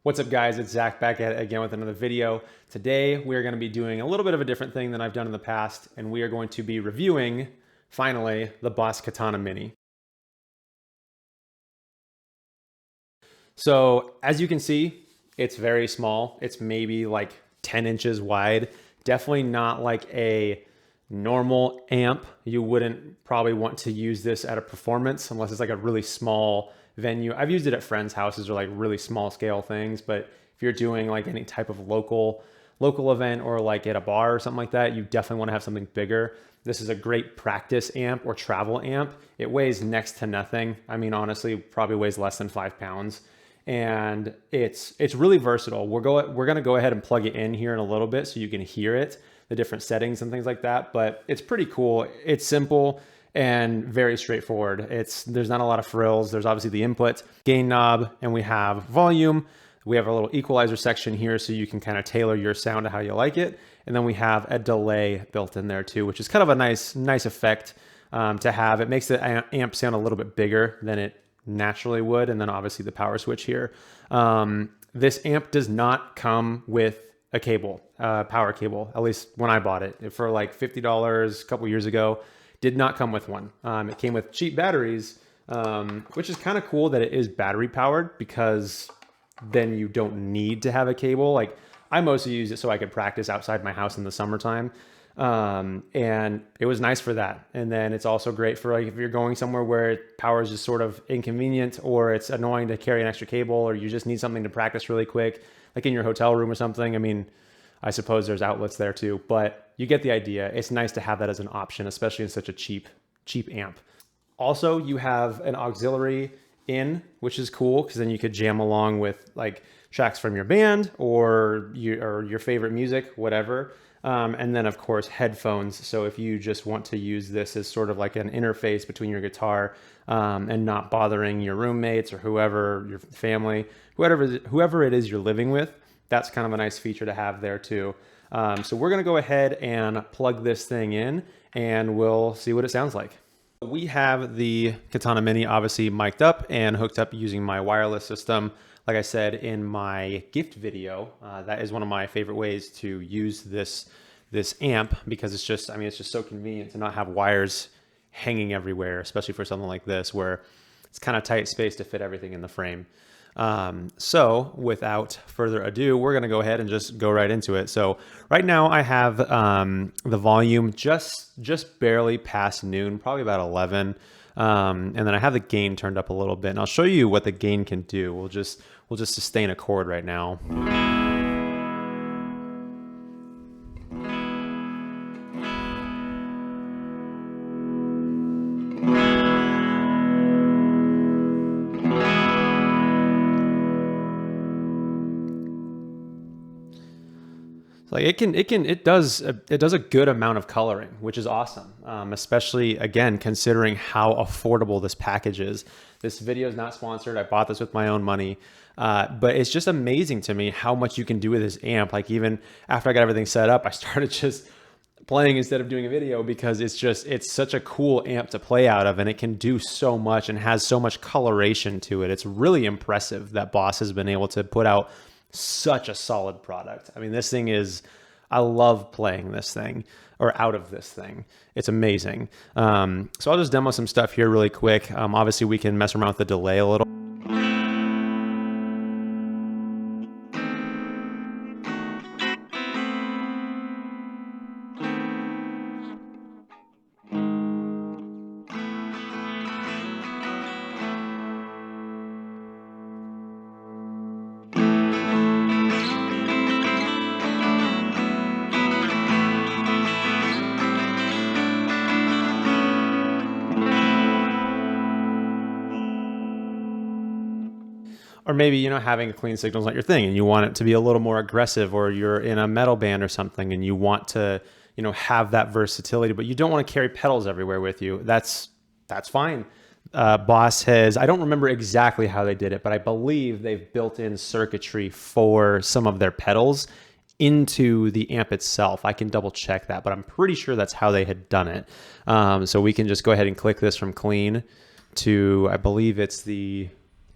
What's up guys, it's Zach back at it again with another video. Today we are going to be doing a little bit of a different thing than I've done in the past, and we are going to be reviewing, finally, the Boss Katana Mini. So as you can see, it's very small. It's maybe like 10 inches wide. Definitely not like a normal amp. You wouldn't probably want to use this at a performance unless it's like a really small venue. I've used it at friends' houses or like really small scale things, but if you're doing like any type of local event or like at a bar or something like that, you definitely want to have something bigger. This is a great practice amp or travel amp. It weighs next to nothing. I mean, honestly, probably weighs less than 5 pounds. And it's really versatile. We're gonna go ahead and plug it in here in a little bit so you can hear it, the different settings and things like that. But it's pretty cool. It's simple and very straightforward. There's not a lot of frills. There's obviously the input, gain knob, and we have volume. We have a little equalizer section here so you can kind of tailor your sound to how you like it. And then we have a delay built in there too, which is kind of a nice effect to have. It makes the amp sound a little bit bigger than it naturally would. And then obviously the power switch here. This amp does not come with a cable, power cable, at least when I bought it for like $50 a couple years ago. Did not come with one. It came with cheap batteries, which is kind of cool that it is battery powered because then you don't need to have a cable. Like I mostly use it so I could practice outside my house in the summertime. And it was nice for that. And then it's also great for like if you're going somewhere where power is just sort of inconvenient or it's annoying to carry an extra cable or you just need something to practice really quick, like in your hotel room or something. I mean, I suppose there's outlets there too, but you get the idea. It's nice to have that as an option, especially in such a cheap amp. Also, you have an auxiliary in, which is cool because then you could jam along with like tracks from your band or your favorite music, whatever. And then of course headphones. So if you just want to use this as sort of like an interface between your guitar and not bothering your roommates or whoever, your family, whoever it is you're living with, that's kind of a nice feature to have there too. So we're gonna go ahead and plug this thing in and we'll see what it sounds like. We have the Katana Mini obviously mic'd up and hooked up using my wireless system. Like I said in my gift video, that is one of my favorite ways to use this amp because it's just so convenient to not have wires hanging everywhere, especially for something like this where it's kind of tight space to fit everything in the frame. So without further ado, we're going to go ahead and just go right into it. So right now I have the volume just barely past noon, probably about 11. And then I have the gain turned up a little bit, and I'll show you what the gain can do. We'll just sustain a chord right now. Like it does a good amount of coloring, which is awesome. Especially again, considering how affordable this package is. This video is not sponsored. I bought this with my own money, but it's just amazing to me how much you can do with this amp. Like even after I got everything set up, I started just playing instead of doing a video because it's such a cool amp to play out of, and it can do so much and has so much coloration to it. It's really impressive that Boss has been able to put out such a solid product. I mean, this thing is, I love playing this thing or out of this thing. It's amazing. So I'll just demo some stuff here really quick. Obviously we can mess around with the delay a little. Or maybe, having a clean signal is not your thing and you want it to be a little more aggressive, or you're in a metal band or something and you want to, have that versatility, but you don't want to carry pedals everywhere with you. That's fine. Boss has, I don't remember exactly how they did it, but I believe they've built in circuitry for some of their pedals into the amp itself. I can double check that, but I'm pretty sure that's how they had done it. So we can just go ahead and click this from clean to, I believe it's the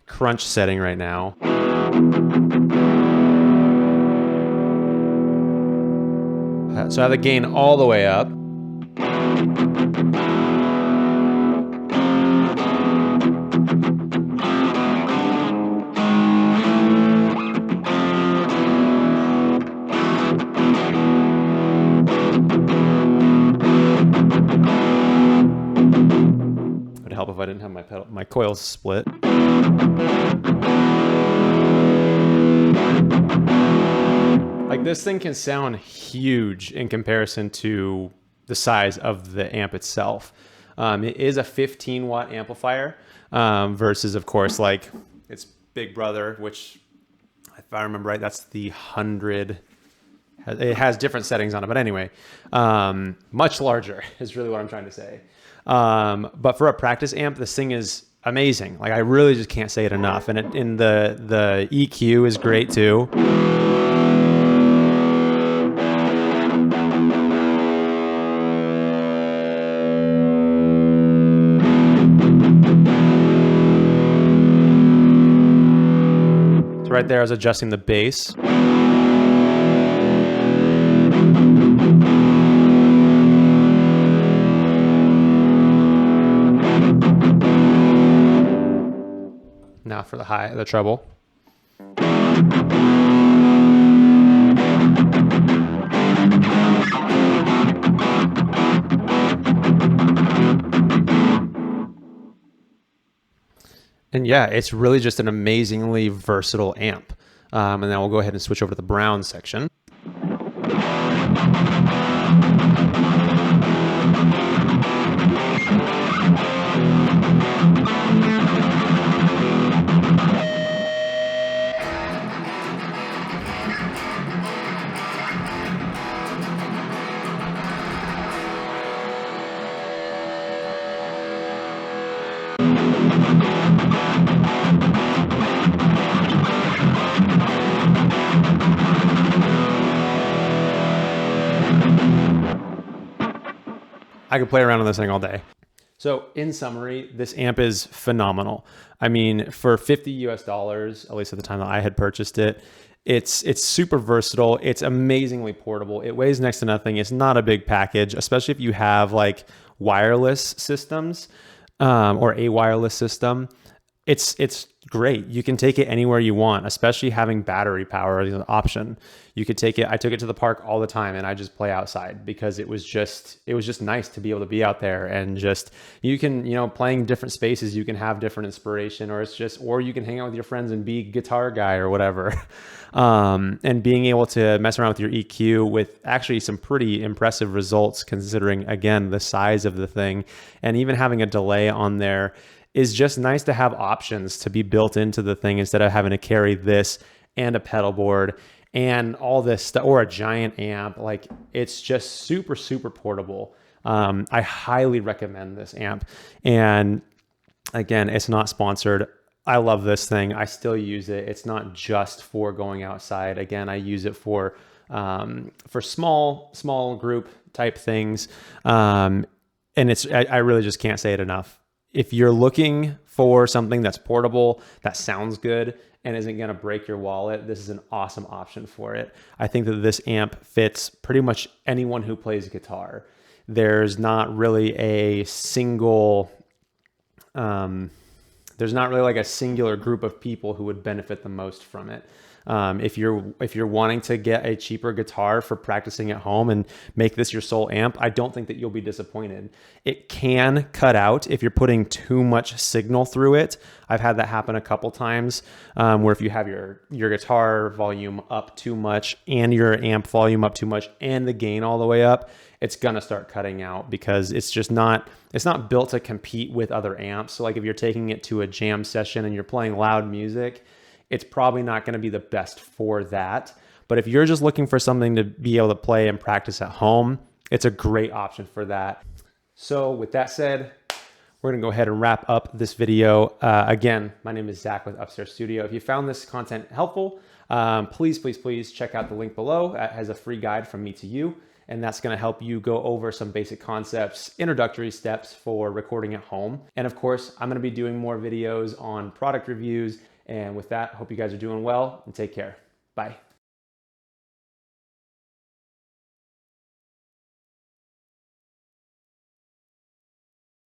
crunch setting right now. So I have the gain all the way up. It'd help if I didn't have my coils split. Like, this thing can sound huge in comparison to the size of the amp itself. It is a 15 watt amplifier versus, of course, like its big brother, which, if I remember right, that's the 100. It has different settings on it, but anyway, much larger is really what I'm trying to say. But for a practice amp, this thing is amazing. Like, I really just can't say it enough. And the EQ is great too. So right there, I was adjusting the bass. Now for the treble. And yeah, it's really just an amazingly versatile amp. And then we'll go ahead and switch over to the brown section. I could play around on this thing all day. So in summary, this amp is phenomenal. I mean, for $50 US, at least at the time that I had purchased it, it's super versatile. It's amazingly portable. It weighs next to nothing. It's not a big package, especially if you have like wireless systems or a wireless system. It's great. You can take it anywhere you want, especially having battery power as an option. You could take it. I took it to the park all the time, and I just play outside because it was just nice to be able to be out there and just, you can, playing different spaces, you can have different inspiration, or you can hang out with your friends and be guitar guy or whatever. And being able to mess around with your EQ with actually some pretty impressive results, considering again the size of the thing, and even having a delay on there is just nice to have options to be built into the thing instead of having to carry this and a pedal board and all this stuff, or a giant amp. Like, it's just super, super portable. I highly recommend this amp. And again, it's not sponsored. I love this thing. I still use it. It's not just for going outside. Again, I use it for small group type things. And I really just can't say it enough. If you're looking for something that's portable, that sounds good, and isn't going to break your wallet, this is an awesome option for it. I think that this amp fits pretty much anyone who plays guitar. There's not really a single, there's not really like a singular group of people who would benefit the most from it. If you're wanting to get a cheaper guitar for practicing at home and make this your sole amp, I don't think that you'll be disappointed. It can cut out if you're putting too much signal through it. I've had that happen a couple times, where if you have your guitar volume up too much and your amp volume up too much and the gain all the way up, it's gonna start cutting out because it's not built to compete with other amps. So like if you're taking it to a jam session and you're playing loud music, it's probably not going to be the best for that. But if you're just looking for something to be able to play and practice at home, it's a great option for that. So with that said, we're going to go ahead and wrap up this video. Again, my name is Zach with Upstairs Studio. If you found this content helpful, please check out the link below. It has a free guide from me to you, and that's going to help you go over some basic concepts, introductory steps for recording at home. And of course, I'm going to be doing more videos on product reviews. And with that, hope you guys are doing well and take care. Bye.